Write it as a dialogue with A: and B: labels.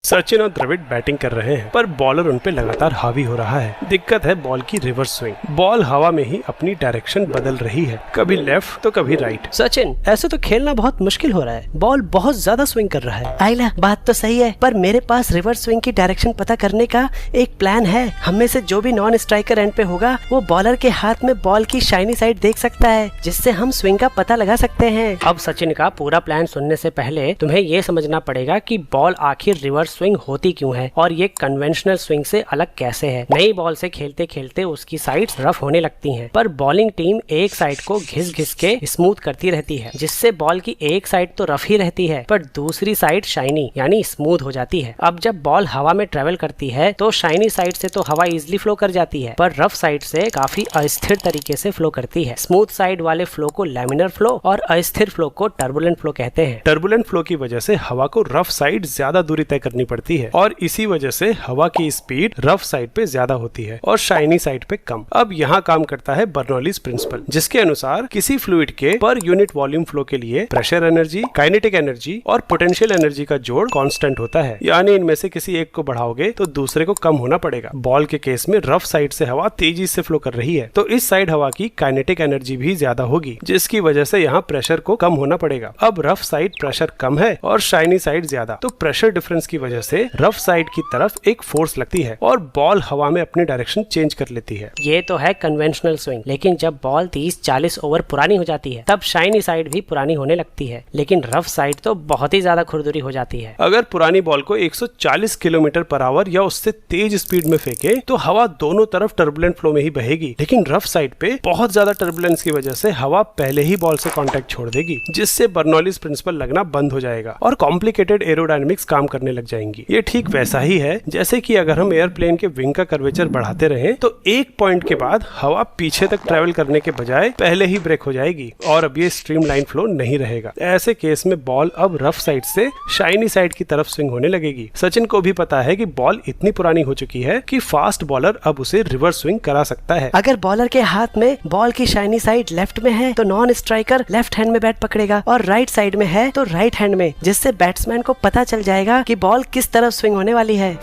A: सचिन और द्रविड़ बैटिंग कर रहे हैं, पर बॉलर उन पे लगातार हावी हो रहा है। दिक्कत है बॉल की रिवर्स स्विंग। बॉल हवा में ही अपनी डायरेक्शन बदल रही है, कभी लेफ्ट तो कभी राइट।
B: सचिन, ऐसे तो खेलना बहुत मुश्किल हो रहा है। बॉल बहुत ज्यादा स्विंग कर रहा है।
C: आइला, बात तो सही है, पर मेरे पास रिवर्स स्विंग की डायरेक्शन पता करने का एक प्लान है। हम में से जो भी नॉन स्ट्राइकर एंड पे होगा, वो बॉलर के हाथ में बॉल की शाइनी साइड देख सकता है, जिससे हम स्विंग का पता लगा सकते हैं।
B: अब सचिन का पूरा प्लान सुनने से पहले तुम्हें ये समझना पड़ेगा कि बॉल आखिर रिवर्स स्विंग होती क्यों है और ये कन्वेंशनल स्विंग से अलग कैसे है। नई बॉल से खेलते खेलते उसकी साइड्स रफ होने लगती हैं, पर बॉलिंग टीम एक साइड को घिस घिस के स्मूथ करती रहती है, जिससे बॉल की एक साइड तो रफ ही रहती है, पर दूसरी साइड शाइनी यानी स्मूथ हो जाती है। अब जब बॉल हवा में ट्रेवल करती है तो शाइनी साइड से तो हवा इजिली फ्लो कर जाती है, पर रफ साइड से काफी अस्थिर तरीके से फ्लो करती है। स्मूथ साइड वाले फ्लो को लैमिनर फ्लो और अस्थिर फ्लो को टर्बुलेंट फ्लो कहते हैं।
A: टर्बुलेंट फ्लो की वजह से हवा को रफ साइड ज्यादा दूरी तय करनी पड़ती है और इसी वजह से हवा की स्पीड रफ साइड पे ज्यादा होती है और शाइनी साइड पे कम। अब यहाँ काम करता है बर्नौलीज प्रिंसिपल, जिसके अनुसार किसी फ्लूइड के पर यूनिट वॉल्यूम फ्लो के लिए प्रेशर एनर्जी, काइनेटिक एनर्जी और पोटेंशियल एनर्जी का जोड़ कांस्टेंट होता है। यानी इनमें से किसी एक को बढ़ाओगे तो दूसरे को कम होना पड़ेगा। बॉल के केस में रफ साइड से हवा तेजी से फ्लो कर रही है, तो इस साइड हवा की काइनेटिक एनर्जी भी ज्यादा होगी, जिसकी वजह से यहाँ प्रेशर को कम होना पड़ेगा। अब रफ साइड प्रेशर कम है और शाइनी साइड ज्यादा, तो प्रेशर डिफरेंस की वजह से रफ साइड की तरफ एक फोर्स लगती है और बॉल हवा में अपनी डायरेक्शन चेंज कर लेती है।
B: ये तो है कन्वेंशनल स्विंग, लेकिन जब बॉल 30-40 ओवर पुरानी हो जाती है तब शाइनी साइड भी पुरानी होने लगती है, लेकिन रफ साइड तो बहुत ही ज्यादा खुरदुरी हो जाती है।
A: अगर पुरानी बॉल को 140 किलोमीटर पर आवर या उससे तेज स्पीड में फेंके तो हवा दोनों तरफ टर्बुलेंट फ्लो में ही बहेगी, लेकिन रफ साइड पे बहुत ज्यादा टर्बुलेंस की वजह से हवा पहले ही बॉल से कांटेक्ट छोड़ देगी, जिससे बर्नौलीज प्रिंसिपल लगना बंद हो जाएगा और कॉम्प्लिकेटेड एरोडायनेमिक्स काम करने लग जाएंगी। ये ठीक वैसा ही है जैसे कि अगर हम एयरप्लेन के विंग का कर्वेचर बढ़ाते रहें तो एक पॉइंट के बाद हवा पीछे तक ट्रेवल करने के बजाय पहले ही ब्रेक हो जाएगी और अब ये स्ट्रीमलाइन फ्लो नहीं रहेगा। ऐसे केस में बॉल अब रफ साइड से शाइनी साइड की तरफ स्विंग होने लगेगी। सचिन को भी पता है कि बॉल इतनी पुरानी हो चुकी है कि फास्ट बॉलर अब उसे रिवर्स स्विंग करा सकता है।
C: अगर बॉलर के हाथ में बॉल की शाइनी साइड लेफ्ट में है तो नॉन स्ट्राइकर लेफ्ट हैंड में बैट पकड़ेगा और राइट साइड में है तो राइट हैंड में, जिससे बैट्समैन को पता चल जाएगा कि बॉल किस तरफ स्विंग होने वाली है।